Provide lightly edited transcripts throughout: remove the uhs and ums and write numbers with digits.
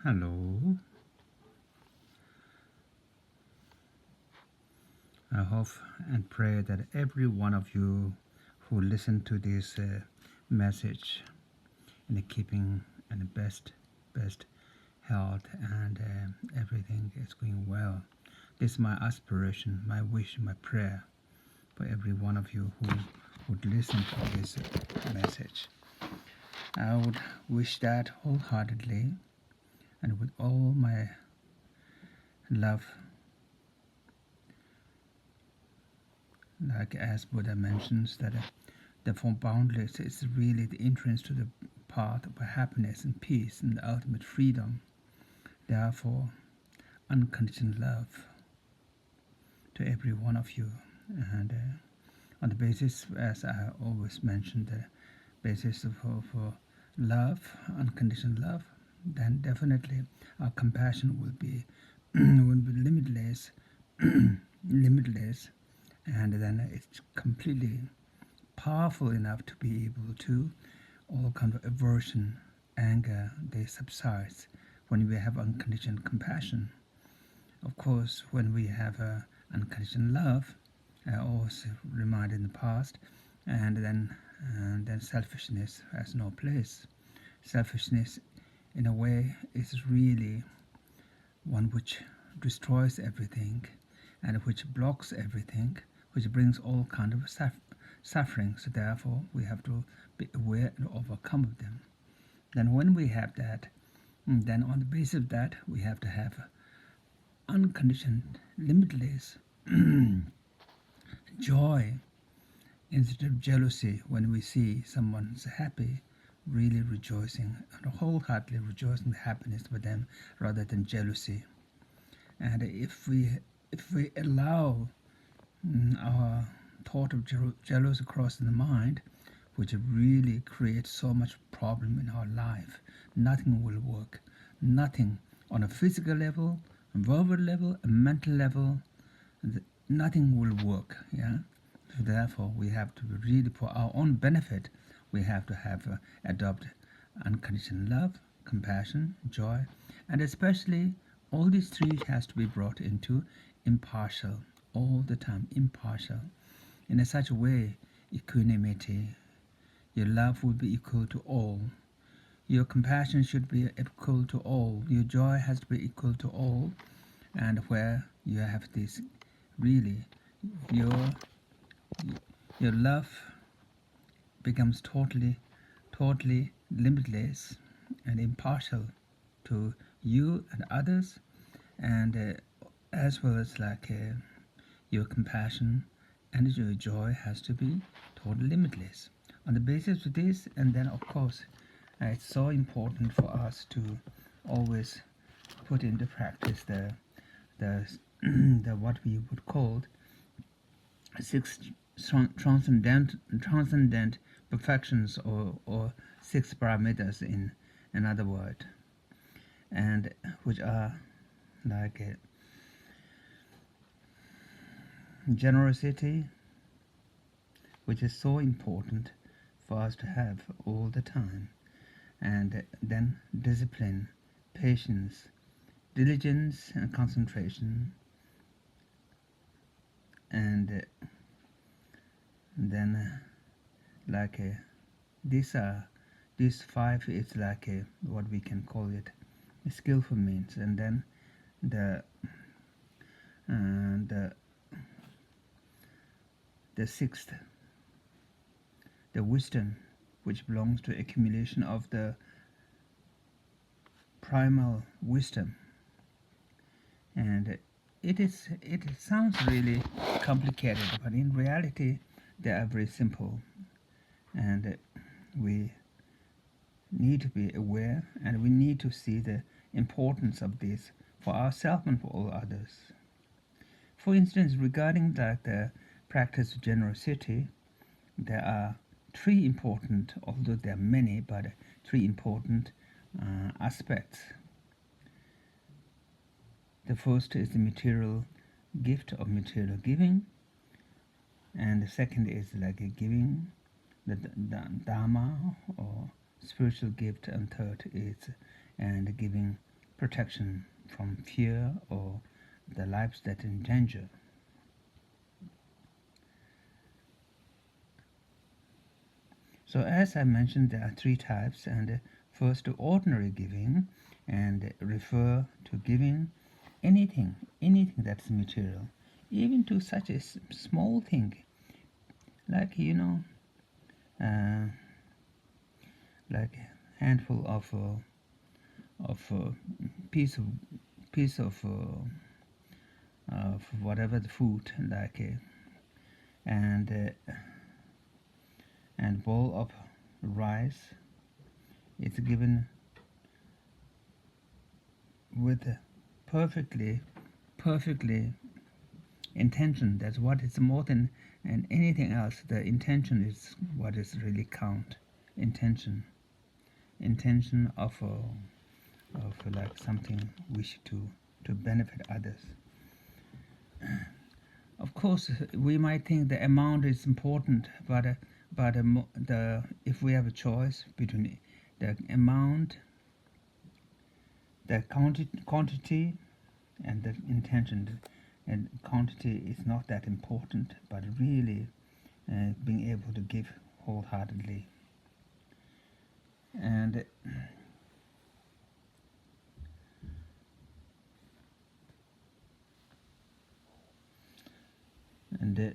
Hello. I hope and pray that every one of you who listen to this message in keeping in the best health and everything is going well. This is my aspiration, my wish, my prayer for every one of you who would listen to this message. I would wish that wholeheartedly and with all my love, like as Buddha mentions that the four boundless is really the entrance to the path of happiness and peace and the ultimate freedom. Therefore, unconditional love to every one of you. And on the basis, as I always mention, the basis for love, unconditional love, then definitely our compassion will be limitless, limitless, and then it's completely powerful enough to be able to all kind of aversion, anger, they subsides when we have unconditional compassion. Of course, when we have unconditional love, I always remind in the past, and then selfishness has no place. Selfishness, in a way, is really one which destroys everything and which blocks everything, which brings all kind of suffering. So therefore, we have to be aware and overcome them. Then when we have that, then on the basis of that, we have to have unconditioned, limitless joy instead of jealousy when we see someone's happy, really rejoicing and wholeheartedly rejoicing the happiness for them rather than jealousy. And if we allow our thought of jealousy across the mind, which really creates so much problem in our life, nothing will work. Nothing on a physical level, a verbal level, a mental level, nothing will work. Yeah. So therefore, we have to really, for our own benefit, we have to have adopt unconditional love, compassion, joy, and especially all these three has to be brought into impartial all the time, impartial, in a such a way, equanimity. Your love will be equal to all. Your compassion should be equal to all. Your joy has to be equal to all. And where you have this, really, your your love becomes totally limitless and impartial to you and others, and as well as your compassion and your joy has to be totally limitless. On the basis of this, and then of course, it's so important for us to always put into practice the the what we would call six transcendent perfections, or six parameters in another word, and which are like generosity, which is so important for us to have all the time, and then discipline, patience, diligence, and concentration, and then these are these five is what we can call it skillful means, and then the the the sixth, the wisdom, which belongs to accumulation of the primal wisdom. And it sounds really complicated, but in reality they are very simple, and we need to be aware, and we need to see the importance of this for ourselves and for all others. For instance, regarding the practice of generosity, there are three important, although there are many, but three important aspects. The first is the material gift of material giving, and the second is like a giving, the dharma or spiritual gift, and third is and giving protection from fear or the lives that are in danger. So as I mentioned, there are three types, and first ordinary giving, and refer to giving anything that's material, even to such a small thing, like uh, like a handful of piece of whatever the food, like and and bowl of rice. It's given with perfectly intention. That's what is more than and anything else. The intention is what is really count. Intention of like something wish to benefit others. Of course, we might think the amount is important, but the if we have a choice between the amount, the quantity, and the intention, and quantity is not that important, but really being able to give wholeheartedly. And and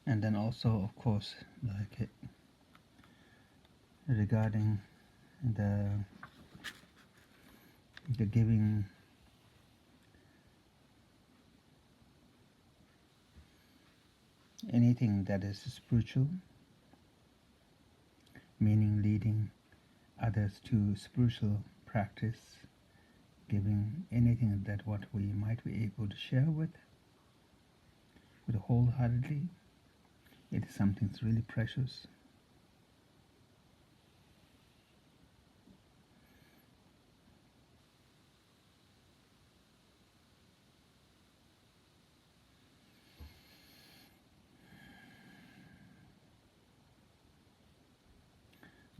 and then also, of course, like regarding the the giving anything that is spiritual, meaning leading others to spiritual practice, giving anything that what we might be able to share with wholeheartedly. It is something that's really precious.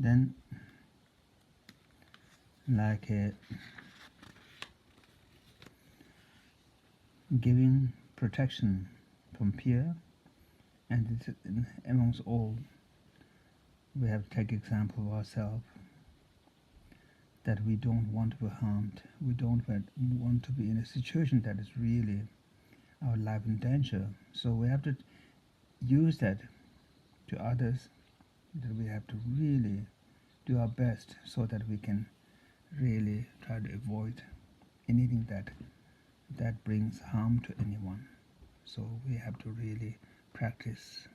Then, like giving protection from fear, and it's amongst all, we have to take example of ourselves, that we don't want to be harmed. We don't want to be in a situation that is really our life in danger. So we have to use that to others, that we have to really do our best so that we can really try to avoid anything that brings harm to anyone. So we have to really practice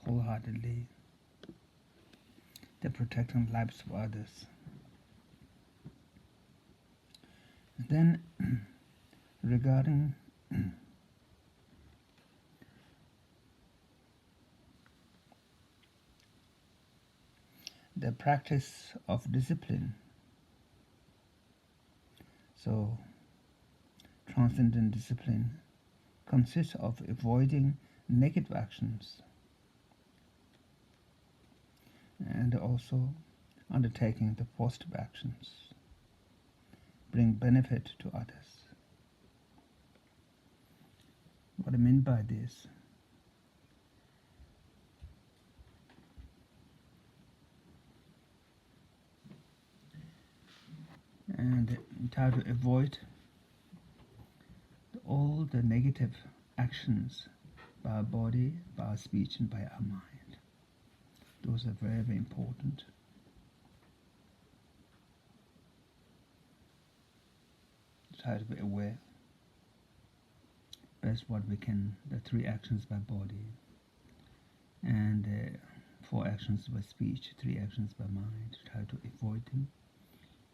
wholeheartedly the protecting lives of others. Then regarding the practice of discipline, so transcendent discipline consists of avoiding negative actions and also undertaking the positive actions bring benefit to others. What I mean by this, and try to avoid all the negative actions by our body, by our speech, and by our mind. Those are very, very important. Try to be aware best what we can, the 3 actions by body, and 4 actions by speech, 3 actions by mind. Try to avoid them.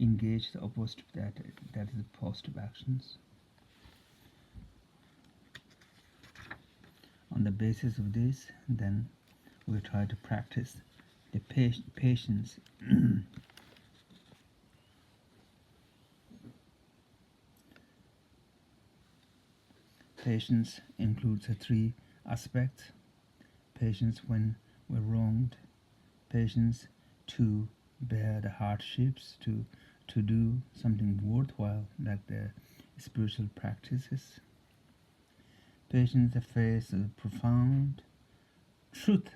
Engage the opposite of that, that is the positive actions. On the basis of this, then we try to practice the patience Patience includes the three aspects: patience when we're wronged, patience to bear the hardships, to do something worthwhile like the spiritual practices, patience to face the profound truth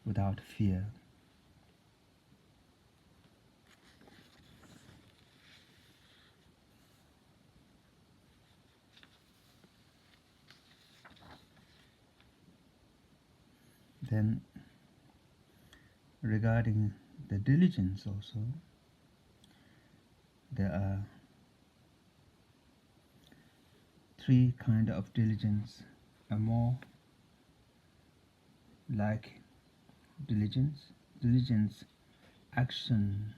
without fear. Then regarding the diligence also, there are three kind of diligence: a more like diligence action,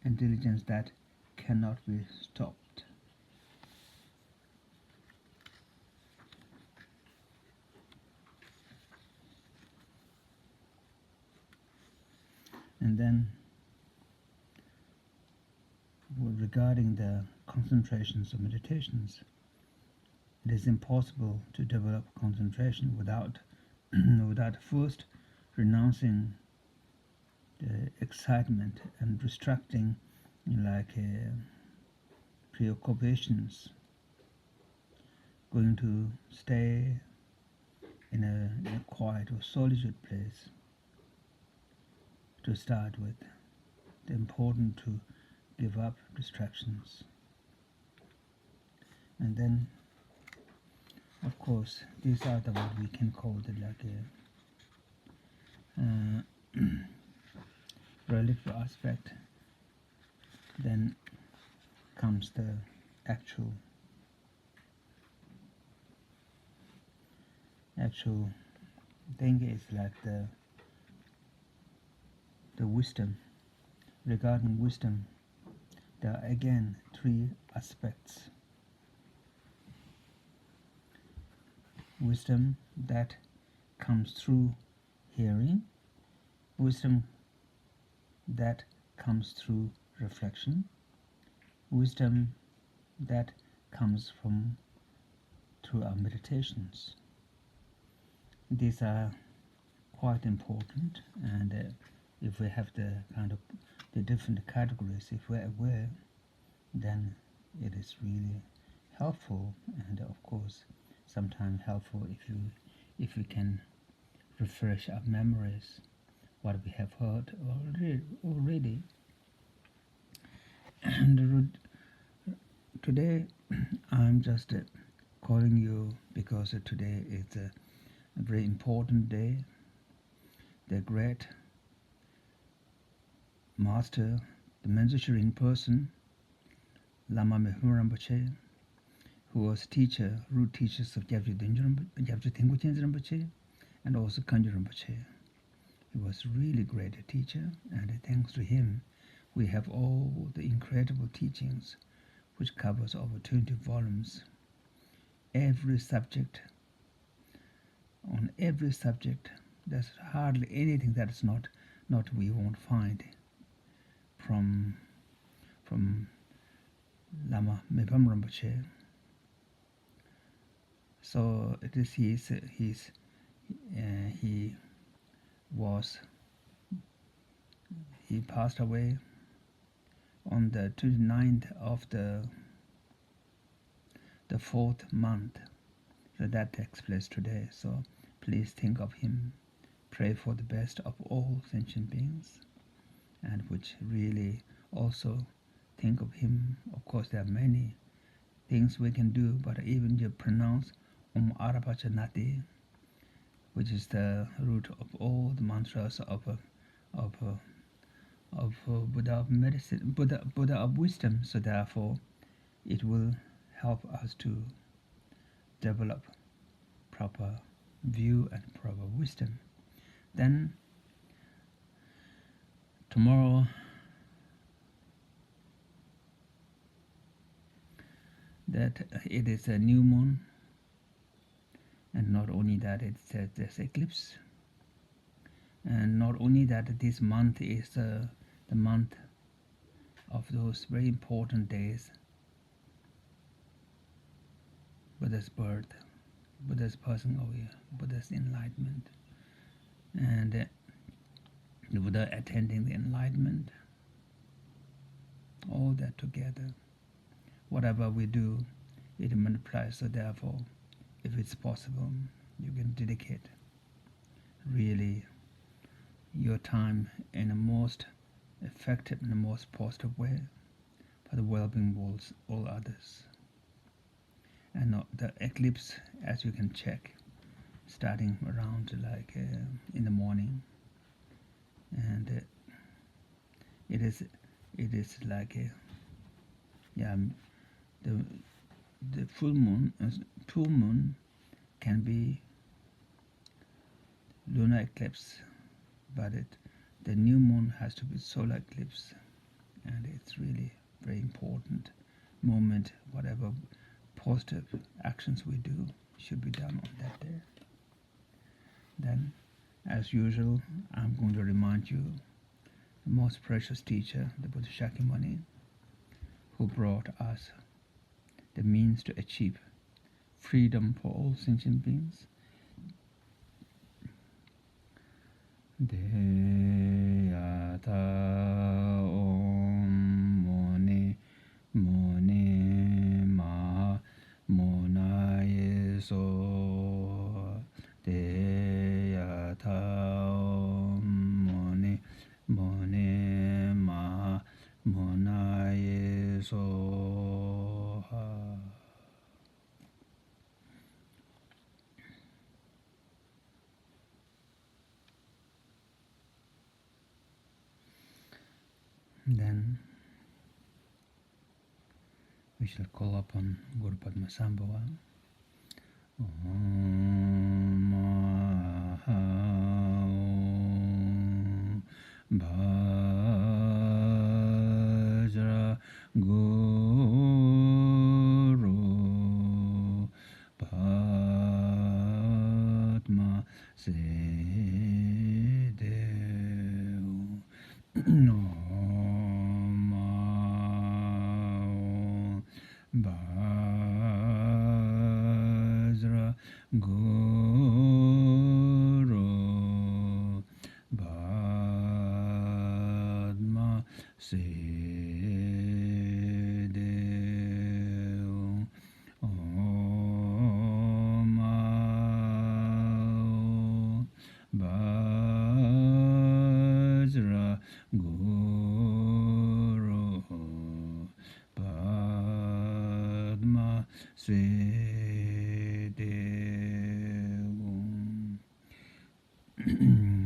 and diligence that cannot be stopped. And then regarding the concentrations or meditations, it is impossible to develop concentration without without first renouncing the excitement and restricting like preoccupations, going to stay in a quiet or solitude place to start with. It's important to give up distractions. And then, of course, these are the what we can call the like a relative aspect. Then comes the actual thing is like the wisdom. Regarding wisdom, there are again three aspects: wisdom that comes through hearing, wisdom that comes through reflection, wisdom that comes from through our meditations. These are quite important, and if we have the kind of the different categories, if we're aware, then it is really helpful, and of course sometimes helpful if we can refresh our memories what we have heard already. And today I'm just calling you because today is a very important day. The great master, the mentoring person, Lama Mipham, who was teacher, root teachers of Gyabje Tengku Rinpoche and also Kanjo Rinpoche. He was really great teacher, and thanks to him, we have all the incredible teachings, which covers over 20 volumes. Every subject, on every subject, there's hardly anything that is not we won't find from Lama Mipham Rinpoche. So it is he passed away on the 29th of the 4th month. So that takes place today. So please think of him, pray for the best of all sentient beings, and which really also think of him. Of course, there are many things we can do, but even to pronounce Arapachanati, which is the root of all the mantras of Buddha of medicine, Buddha of wisdom. So therefore, it will help us to develop proper view and proper wisdom. Then tomorrow, that it is a new moon, and not only that, it's this eclipse, and not only that, this month is the month of those very important days, Buddha's birth, Buddha's passing away, Buddha's enlightenment, and the Buddha attending the enlightenment, all that together. Whatever we do, it multiplies. So therefore, if it's possible, you can dedicate really your time in the most effective and the most positive way for the well-being of all others. And the eclipse, as you can check, starting around in the morning, and it is like yeah, the full moon can be lunar eclipse, but the new moon has to be solar eclipse, and it's really very important moment. Whatever positive actions we do should be done on that day. Then, as usual, I'm going to remind you the most precious teacher, the Buddha Shakyamuni, who brought us the means to achieve freedom for all sentient beings. Deyata Om Moni Moni Ma Mona Yeso. Deyata Om Moni Moni Ma Mona Yeso. Then we shall call upon Guru Padmasambhava. Om Bhajra Guru Padma Sedev. Bhajra Guru Padma Sedev. Om Bhajra Guru Padma Sedev.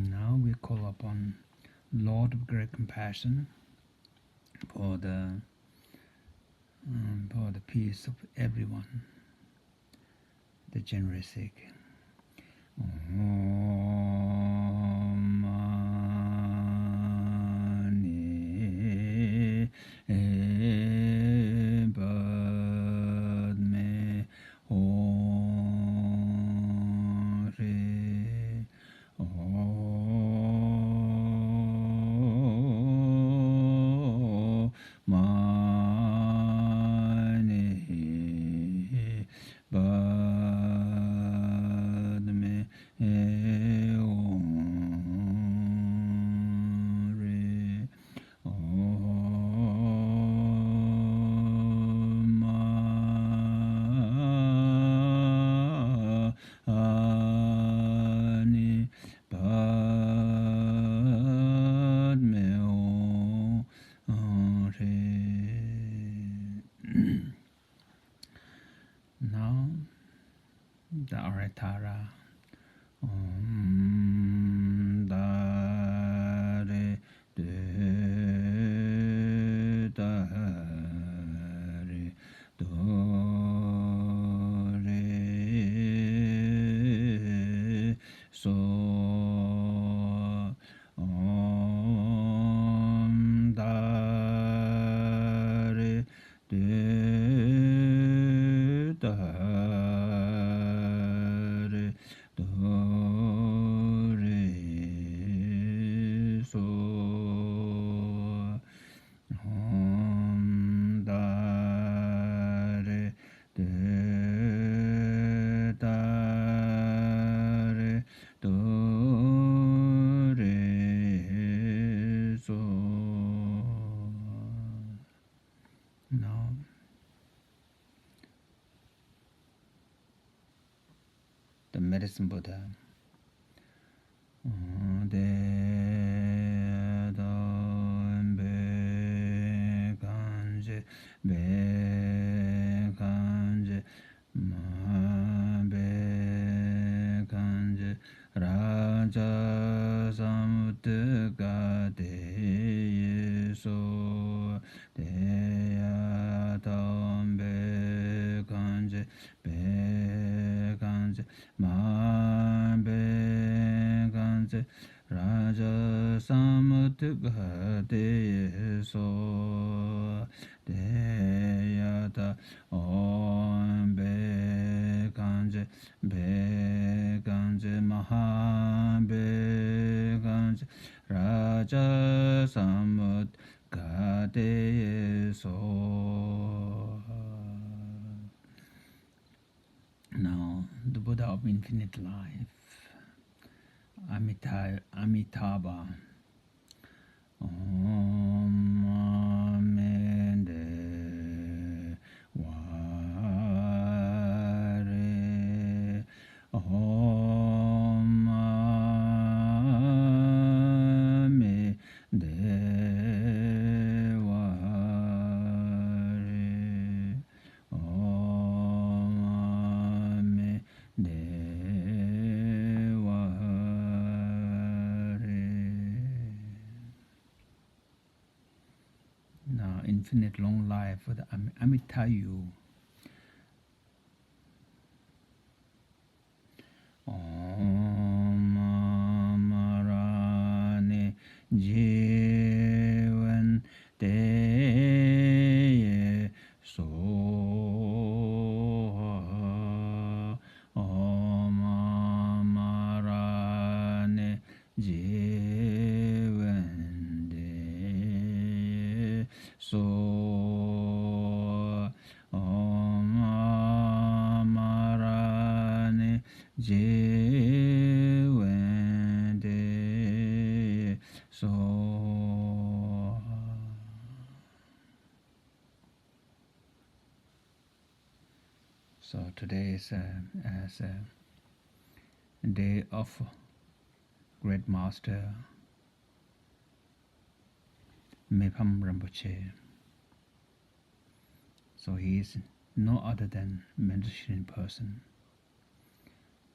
Now we call upon Lord of Great Compassion for the peace of everyone, the generous sake. Om Mani Padme Hore. Om Mani Padme Hore. Om Mani Padme Hore. Now the Aratara. Om Dare De Dare Do Re So. Om Dare De Dare Do Re So. Om Dare De Buddha. Raja Samutga Deyeso Deya Tambe Kanje Be Kanje Ma Be Kanje Raja Samutga Deyeso Deya Tambe Kanje Be Kanje Maha Be Kanje Raja Samut Gade So. Now, the Buddha of infinite life, Amitabha. Om Amende Ware. Om Amende Ware. Om Amende Ware. Now, infinite long life for the Amitayu. Om Amarane Jeevan Deye So. Om Amarane Jeevan Deye So. Om Amarane Jeevan Deye So. So today is as a day of Great Master Mipham Rinpoche. So he is no other than meditation person,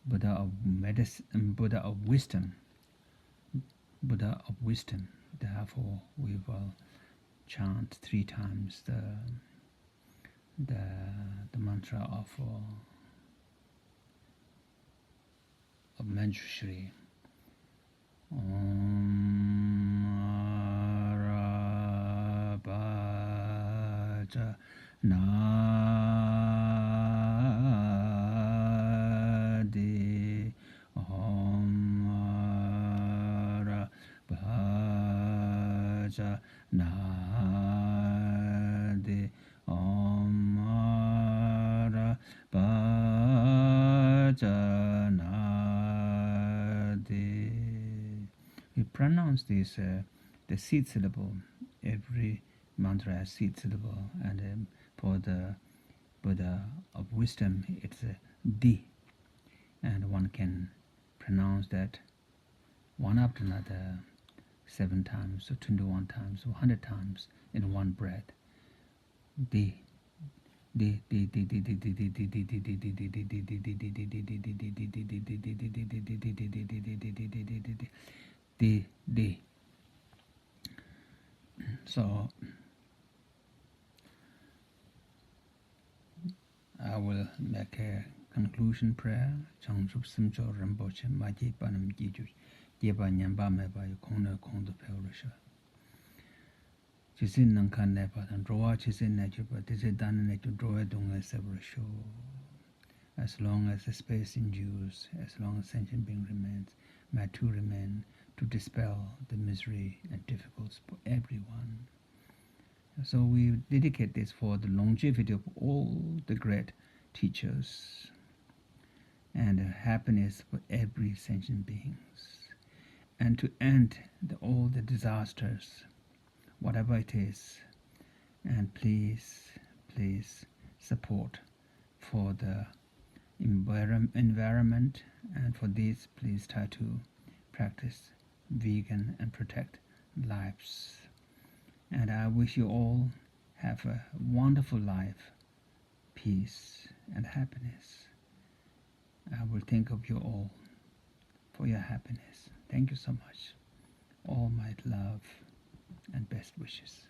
Buddha of medicine, Buddha of wisdom, Buddha of wisdom. Therefore, we will chant 3 times the mantra of Manjushri. Om Arabaja Nadi. Om Arabaja Nadi. Om Arabaja Nadi. We pronounce this the seed syllable. Every mantra has seed syllable, and for the Buddha of wisdom, it's a D, and one can pronounce that one after another 7 times, or 21 times, or 100 times in one breath. D. D D D D D D D D D D D D D D D D. So I will make a conclusion prayer. Changchup Simcho Rinpoche Maji Panam Jiju Jeba Nyamba Meba Yukona Kondo Perisha. Chisin Nankan Nepa and Droa Chisin Nature, but this is done in to draw a dung as ever show. As long as the space endures, as long as sentient being remains, may too remain to dispel the misery and difficulties for everyone. So we dedicate this for the longevity of all the great teachers and happiness for every sentient beings, and to end all the disasters, whatever it is. And please support for the environment, and for this please try to practice vegan and protect lives. And I wish you all have a wonderful life, peace and happiness. I will think of you all for your happiness. Thank you so much. All my love and best wishes.